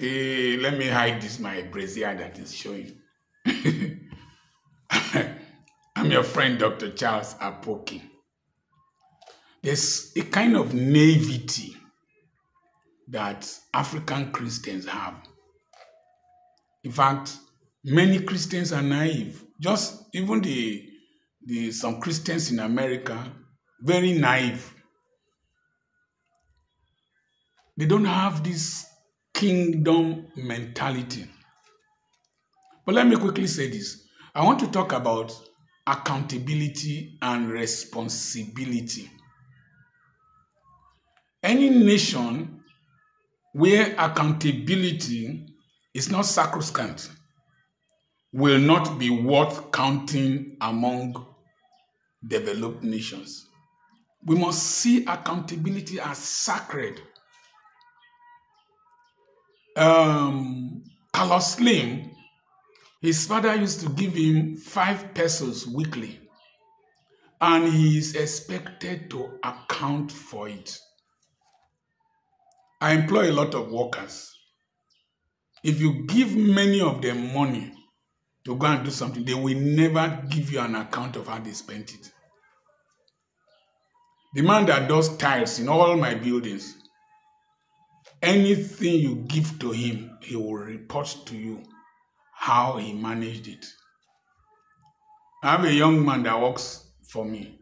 Let me hide this, my brazier that is showing. I'm your friend, Dr. Charles Apoki. There's a kind of naivety that African Christians have. In fact, many Christians are naive. Just even some Christians in America, very naive. They don't have this kingdom mentality. But let me quickly say this. I want to talk about accountability and responsibility. Any nation where accountability is not sacrosanct will not be worth counting among developed nations. We must see accountability as sacred. Carlos Slim, his father used to give him 5 pesos weekly, and he is expected to account for it. I employ a lot of workers. If you give many of them money to go and do something, they will never give you an account of how they spent it. The man that does tiles in all my buildings, anything you give to him, he will report to you how he managed it. I have a young man that works for me.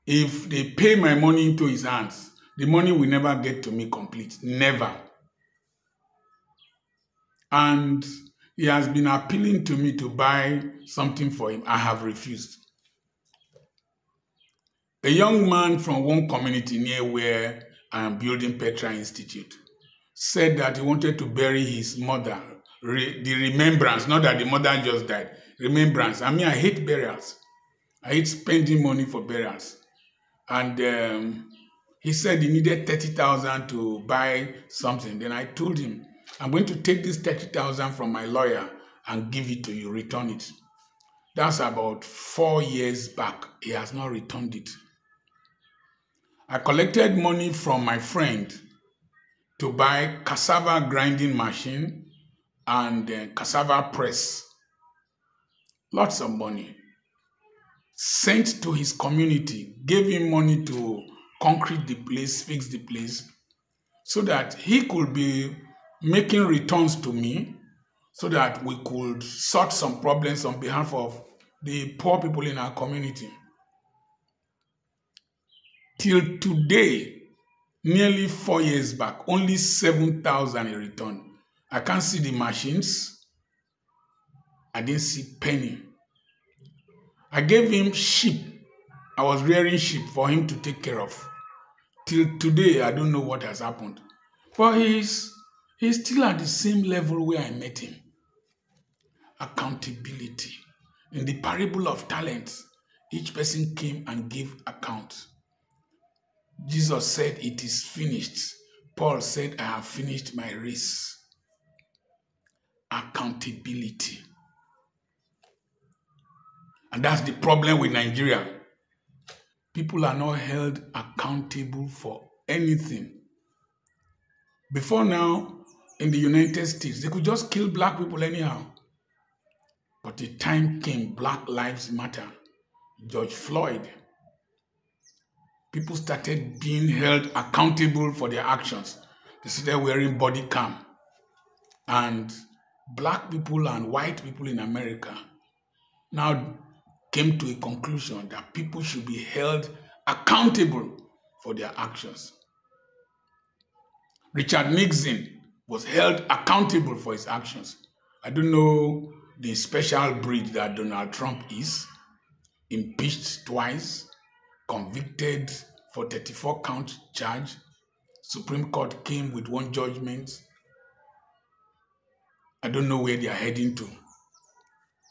If they pay my money into his hands, the money will never get to me complete. Never. And he has been appealing to me to buy something for him. I have refused. A young man from one community near where I am building Petra Institute said that he wanted to bury his mother, the remembrance, not that the mother just died, remembrance. I mean, I hate burials. I hate spending money for burials. And he said he needed 30,000 to buy something. Then I told him, I'm going to take this 30,000 from my lawyer and give it to you, return it. That's about 4 years back. He has not returned it. I collected money from my friend to buy cassava grinding machine and cassava press. Lots of money. Sent to his community, gave him money to concrete the place, fix the place, so that he could be making returns to me, so that we could sort some problems on behalf of the poor people in our community. Till today, nearly 4 years back, only 7,000 in return. I can't see the machines. I didn't see penny. I gave him sheep. I was rearing sheep for him to take care of. Till today, I don't know what has happened. But he's still at the same level where I met him. Accountability. In the parable of talents, each person came and gave account. Jesus said, it is finished. Paul said, I have finished my race. Accountability. And that's the problem with Nigeria. People are not held accountable for anything. Before now, in the United States, they could just kill black people anyhow. But the time came, Black Lives Matter. George Floyd. People started being held accountable for their actions. They started wearing body cam. And black people and white people in America now came to a conclusion that people should be held accountable for their actions. Richard Nixon was held accountable for his actions. I don't know the special breed that Donald Trump is, impeached twice, convicted for 34-count charge. Supreme Court came with one judgment. I don't know where they are heading to.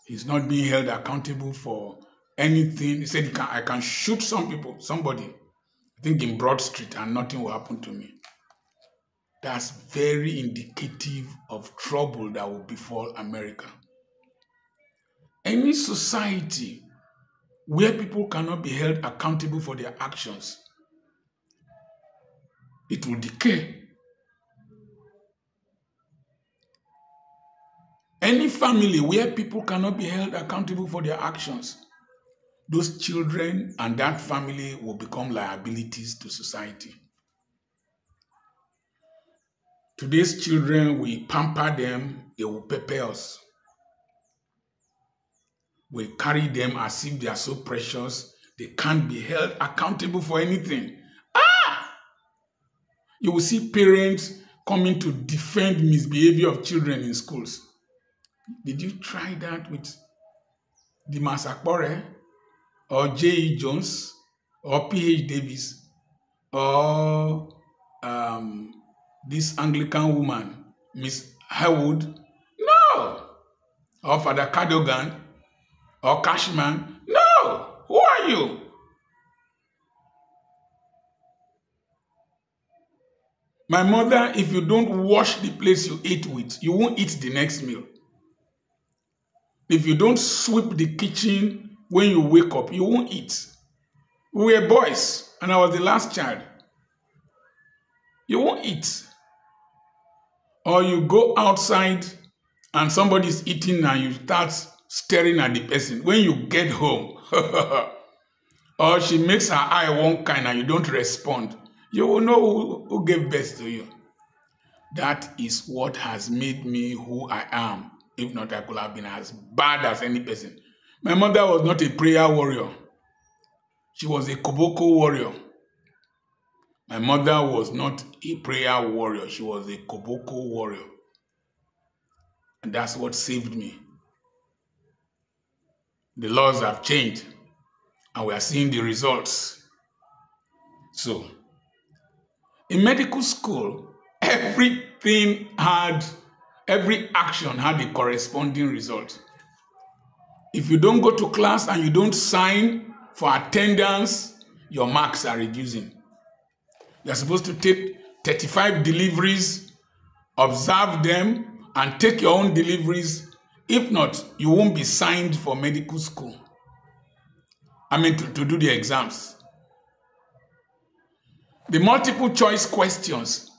He's not being held accountable for anything. He said, I can shoot somebody, I think in Broad Street, and nothing will happen to me. That's very indicative of trouble that will befall America. Any society where people cannot be held accountable for their actions it will decay. Any family where people cannot be held accountable for their actions, those children and that family will become liabilities to society. Today's children, we pamper them, they will pepper us. We carry them as if they are so precious, they can't be held accountable for anything. You will see parents coming to defend misbehavior of children in schools. Did you try that with Dimas Akpore or J.E. Jones or P.H. Davis or this Anglican woman, Miss Harewood? No. Or Father Cadogan or Cashman? No. Who are you? My mother, if you don't wash the place you ate with, you won't eat the next meal. If you don't sweep the kitchen when you wake up, you won't eat. We were boys, and I was the last child. You won't eat. Or you go outside and somebody's eating and you start staring at the person. When you get home, or she makes her eye one kind and you don't respond, you will know who gave birth to you. That is what has made me who I am. If not, I could have been as bad as any person. My mother was not a prayer warrior. She was a koboko warrior. My mother was not a prayer warrior. She was a koboko warrior. And that's what saved me. The laws have changed, and we are seeing the results. So, in medical school, every action had a corresponding result. If you don't go to class and you don't sign for attendance, your marks are reducing. You're supposed to take 35 deliveries, observe them, and take your own deliveries. If not, you won't be signed for medical school. To do the exams. The multiple choice questions,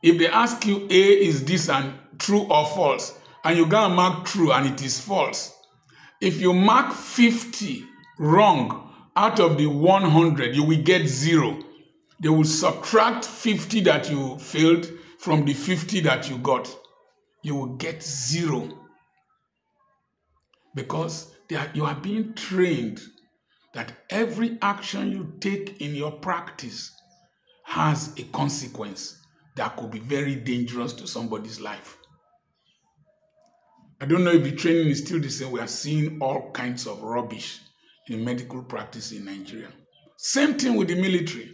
if they ask you A is this and true or false, and you go and mark true and it is false, if you mark 50 wrong out of the 100, you will get 0. They will subtract 50 that you failed from the 50 that you got. You will get 0. Because you are being trained that every action you take in your practice has a consequence that could be very dangerous to somebody's life. I don't know if the training is still the same. We are seeing all kinds of rubbish in medical practice in Nigeria. Same thing with the military.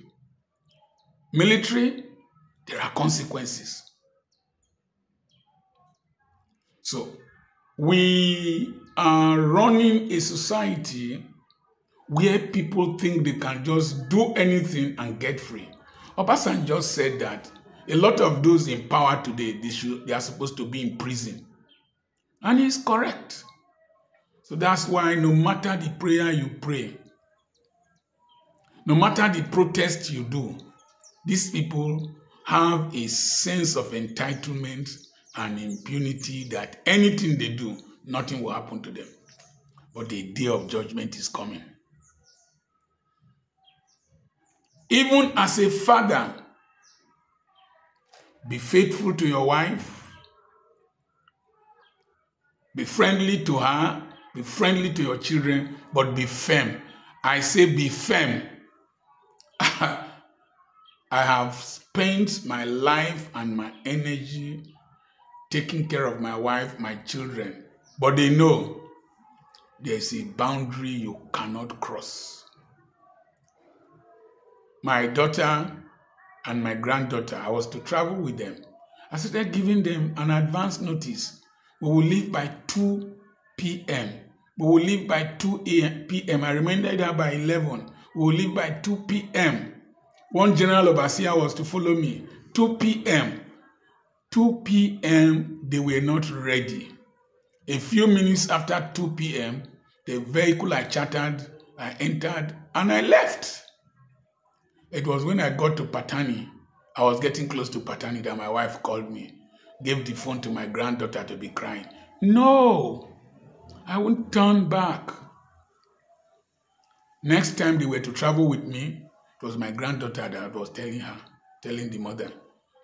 Military, there are consequences. So, we are running a society where people think they can just do anything and get free. Obasanjo just said that a lot of those in power today, they are supposed to be in prison. And he's correct. So that's why no matter the prayer you pray, no matter the protest you do, these people have a sense of entitlement and impunity that anything they do, nothing will happen to them. But the day of judgment is coming. Even as a father, be faithful to your wife, be friendly to her, be friendly to your children, but be firm. I say be firm. I have spent my life and my energy taking care of my wife, my children, but they know there's a boundary you cannot cross. My daughter and my granddaughter, I was to travel with them. I started giving them an advance notice. We will leave by 2 p.m. We will leave by 2 p.m. I reminded her by 11. We will leave by 2 p.m. One general overseer was to follow me. 2 p.m. 2 p.m. they were not ready. A few minutes after 2 p.m., the vehicle I chartered, I entered, and I left. It was when I got to Patani I was getting close to paternity and my wife called me, gave the phone to my granddaughter to be crying. No, I won't turn back. Next time they were to travel with me, it was my granddaughter that was telling the mother,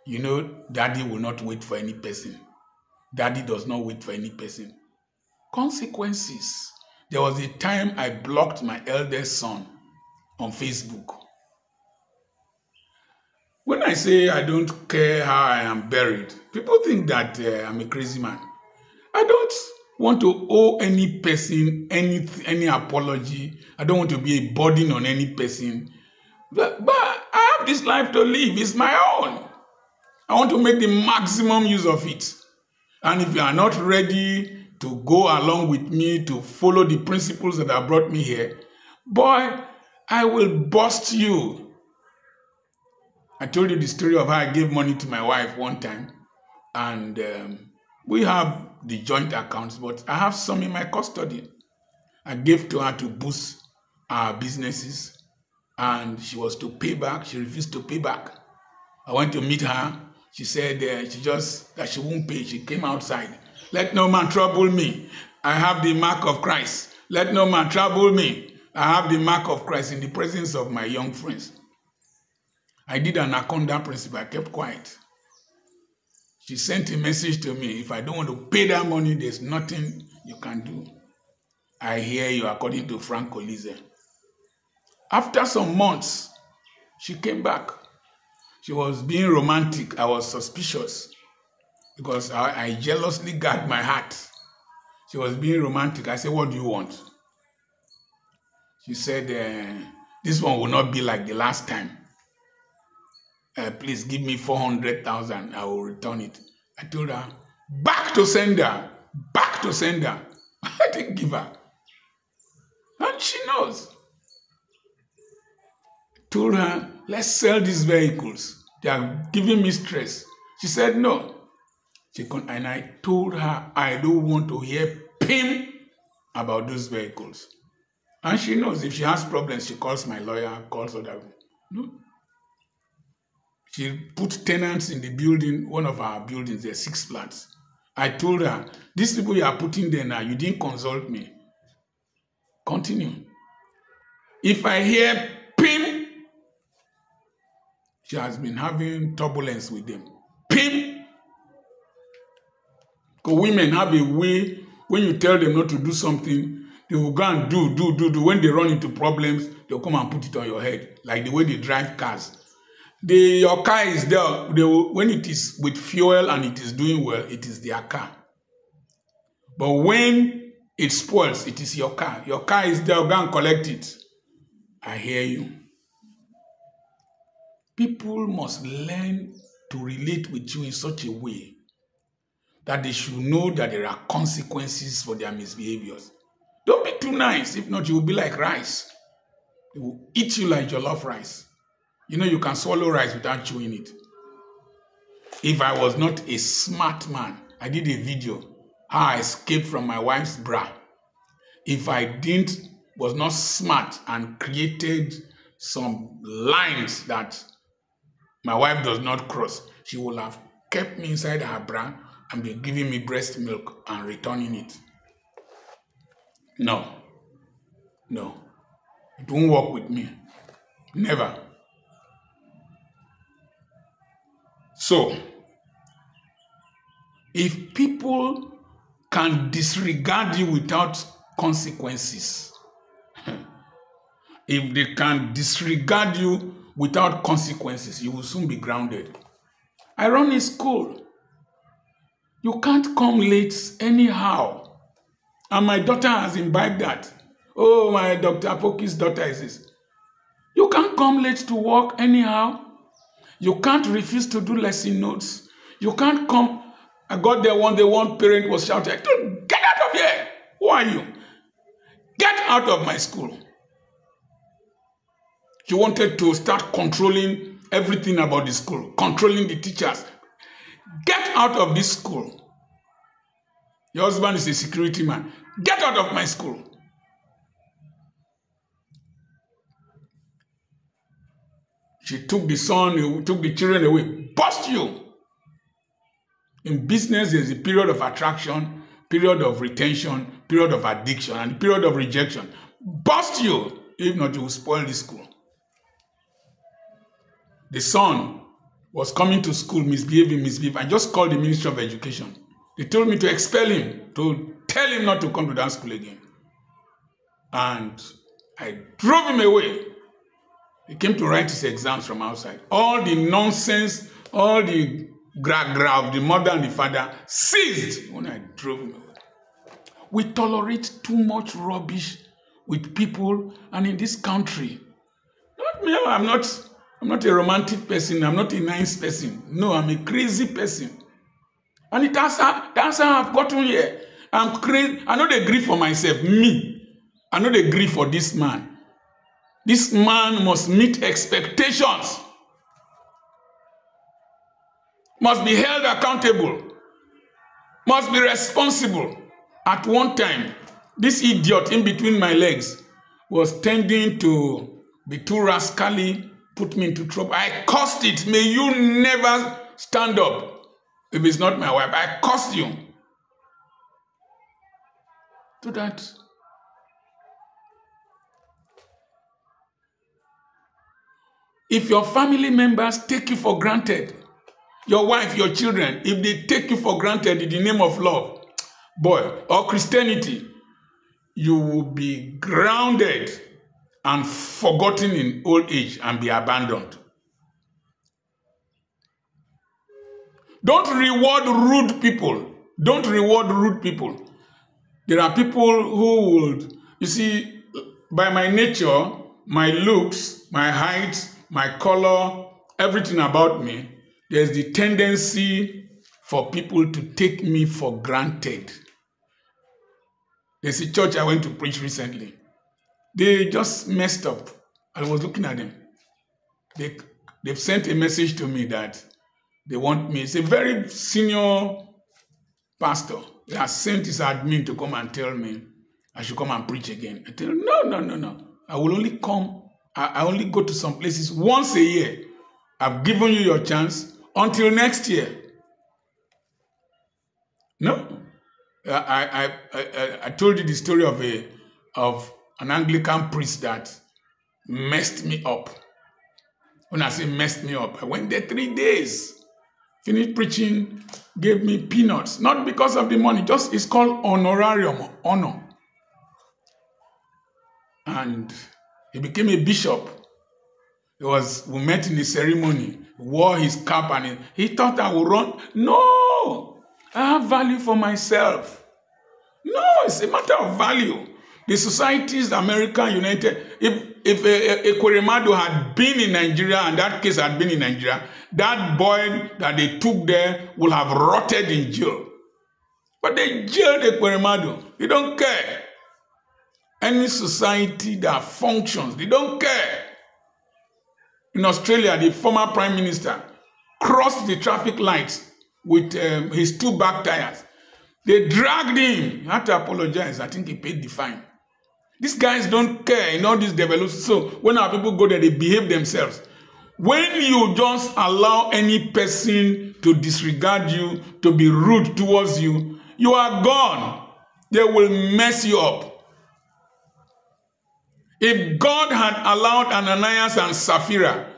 you know, daddy will not wait for any person. Daddy does not wait for any person. Consequences. There was a time I blocked my eldest son on Facebook. When I say I don't care how I am buried, people think that I'm a crazy man. I don't want to owe any person any apology. I don't want to be a burden on any person. But I have this life to live. It's my own. I want to make the maximum use of it. And if you are not ready to go along with me to follow the principles that have brought me here, boy, I will bust you. I told you the story of how I gave money to my wife one time. And we have the joint accounts, but I have some in my custody. I gave to her to boost our businesses. And she was to pay back. She refused to pay back. I went to meet her. She said that she won't pay. She came outside. Let no man trouble me. I have the mark of Christ. Let no man trouble me. I have the mark of Christ in the presence of my young friends. I did an anaconda principle. I kept quiet. She sent a message to me. If I don't want to pay that money, there's nothing you can do. I hear you, according to Frank Olize. After some months, she came back. She was being romantic. I was suspicious because I jealously guard my heart. She was being romantic. I said, what do you want? She said, this one will not be like the last time. Please give me 400,000. I will return it. I told her, back to sender. Back to sender. I didn't give her. And she knows. I told her, let's sell these vehicles. They are giving me stress. She said no. And I told her I don't want to hear pim about those vehicles. And she knows if she has problems, she calls my lawyer, calls other. No. She put tenants in the building, one of our buildings, there are 6 flats. I told her, these people you are putting there now, you didn't consult me. Continue. If I hear pim, she has been having turbulence with them. Pim! Because women have a way, when you tell them not to do something, they will go and do. When they run into problems, they'll come and put it on your head, like the way they drive cars. Your car is there. When it is with fuel and it is doing well, it is their car. But when it spoils, it is your car. Your car is there, go and collect it. I hear you. People must learn to relate with you in such a way that they should know that there are consequences for their misbehaviors. Don't be too nice. If not, you will be like rice. They will eat you like jollof rice. You know, you can swallow rice without chewing it. If I was not a smart man, I did a video how I escaped from my wife's bra. If I was not smart and created some lines that my wife does not cross, she will have kept me inside her bra and be giving me breast milk and returning it. No. It won't work with me. Never. So, if people can disregard you without consequences, if they can disregard you without consequences, you will soon be grounded. I run a school. You can't come late anyhow. And my daughter has imbibed that. Oh, my Dr. Apoki's daughter is this. You can't come late to work anyhow. You can't refuse to do lesson notes. You can't come. I got there one day, one parent was shouting, get out of here. Who are you? Get out of my school. She wanted to start controlling everything about the school, controlling the teachers. Get out of this school. Your husband is a security man. Get out of my school. She took the son, took the children away. Bust you. In business, there's a period of attraction, period of retention, period of addiction, and period of rejection. Bust you. If not, you will spoil the school. The son was coming to school, misbehaving. I just called the Ministry of Education. They told me to expel him, to tell him not to come to that school again. And I drove him away. He came to write his exams from outside. All the nonsense, all the gra-gra of the mother and the father ceased when I drove him away. We tolerate too much rubbish with people and in this country. Not me, I'm not a romantic person. I'm not a nice person. No, I'm a crazy person. And that's how I've gotten here. I'm crazy. I know they grieve for myself. Me. I know they grieve for this man. This man must meet expectations. Must be held accountable. Must be responsible. At one time, this idiot in between my legs was tending to be too rascally, put me into trouble. I cursed it. May you never stand up if it's not my wife. I cursed you. So that if your family members take you for granted, your wife, your children, if they take you for granted in the name of love, boy, or Christianity, you will be grounded and forgotten in old age and be abandoned. Don't reward rude people. Don't reward rude people. There are people who would, you see, by my nature, my looks, my height, my color, everything about me, there's the tendency for people to take me for granted. There's a church I went to preach recently. They just messed up. I was looking at them. They've sent a message to me that they want me. It's a very senior pastor. He has sent his admin to come and tell me I should come and preach again. I tell him, no. I will only come. I only go to some places once a year. I've given you your chance until next year. No. I told you the story of an Anglican priest that messed me up. When I say messed me up, I went there 3 days. Finished preaching, gave me peanuts. Not because of the money, just it's called honorarium, honor. And he became a bishop. We met in a ceremony, wore his cap, and he thought I would run. No, I have value for myself. No, it's a matter of value. The societies, American, United, if a Kwerimadu had been in Nigeria and that case had been in Nigeria, that boy that they took there would have rotted in jail. But they jailed a Kwerimadu. They don't care. Any society that functions, they don't care. In Australia, the former prime minister crossed the traffic lights with his 2 back tires. They dragged him. He had to apologize. I think he paid the fine. These guys don't care in all these developments. So when our people go there, they behave themselves. When you just allow any person to disregard you, to be rude towards you, you are gone. They will mess you up. If God had allowed Ananias and Sapphira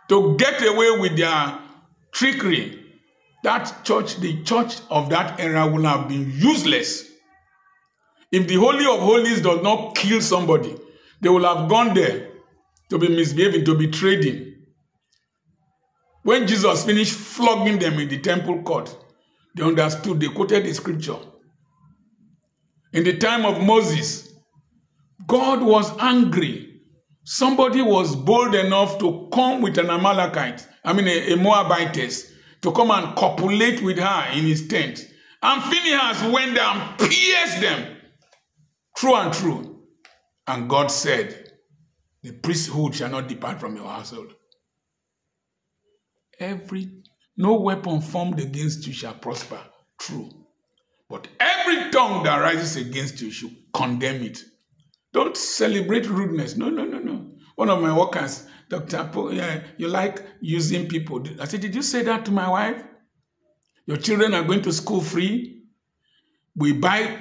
to get away with their trickery, that church, the church of that era, would have been useless. If the Holy of Holies does not kill somebody, they will have gone there to be misbehaving, to be trading. When Jesus finished flogging them in the temple court, they understood, they quoted the scripture. In the time of Moses, God was angry. Somebody was bold enough to come with an Amalekite, a Moabitess, to come and copulate with her in his tent. And Phinehas went down and pierced them. True and true. And God said, the priesthood shall not depart from your household. No weapon formed against you shall prosper. True. But every tongue that rises against you should condemn it. Don't celebrate rudeness. No. One of my workers Dr. Apoki, you like using people. I said, did you say that to my wife? Your children are going to school free. We buy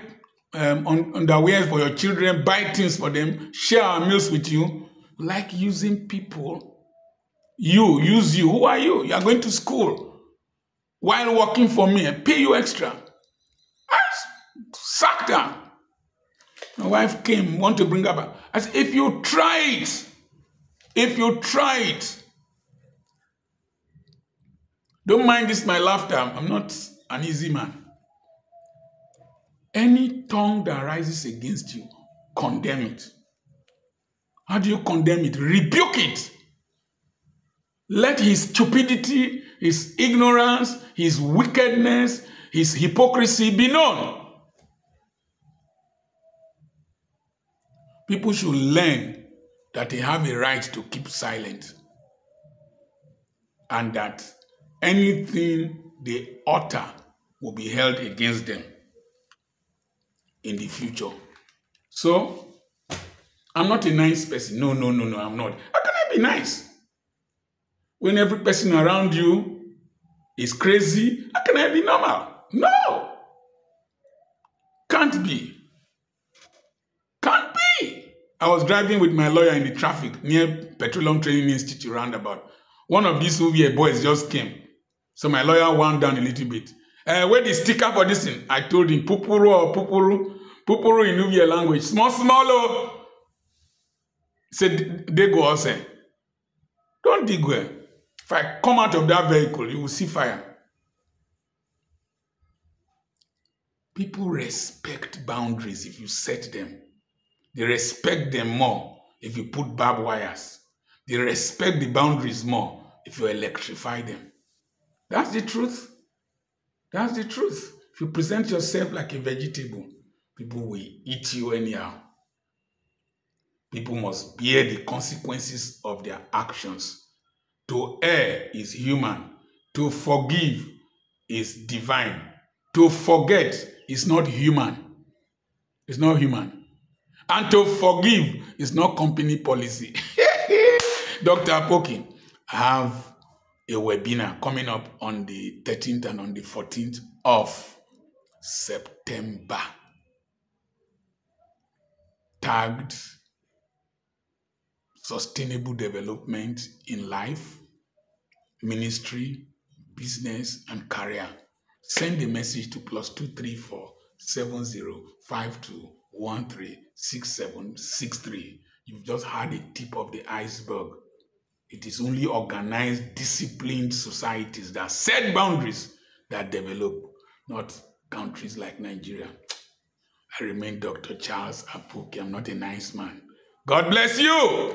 underwear for your children, buy things for them, share our meals with you. You like using people. Use you. Who are you? You are going to school while working for me. I pay you extra. I sacked her. My wife came, want to bring her back. I said, if you try it, don't mind this, my laughter. I'm not an easy man. Any tongue that rises against you, condemn it. How do you condemn it? Rebuke it. Let his stupidity, his ignorance, his wickedness, his hypocrisy be known. People should learn that they have a right to keep silent and that anything they utter will be held against them in the future. So, I'm not a nice person. No, I'm not. How can I be nice? When every person around you is crazy, how can I be normal? No! Can't be. Can't be! I was driving with my lawyer in the traffic near Petroleum Training Institute roundabout. One of these UVA boys just came. So my lawyer wound down a little bit. Where the sticker for this thing? I told him, pupuru or pupuru. Pupuru in UVA language. Small, oh. He said, they go outside. Don't dig well. If I come out of that vehicle, you will see fire. People respect boundaries if you set them. They respect them more if you put barbed wires. They respect the boundaries more if you electrify them. That's the truth. That's the truth. If you present yourself like a vegetable, people will eat you anyhow. People must bear the consequences of their actions. To err is human. To forgive is divine. To forget is not human. It's not human. And to forgive is not company policy. Dr. Apoki, I have a webinar coming up on the 13th and on the 14th of September, tagged Sustainable Development in Life, Ministry, Business, and Career. Send a message to +234 7052 136763. You've just had a tip of the iceberg. It is only organized, disciplined societies that set boundaries that develop, not countries like Nigeria. I remain Dr. Charles Apoki. I'm not a nice man. God bless you.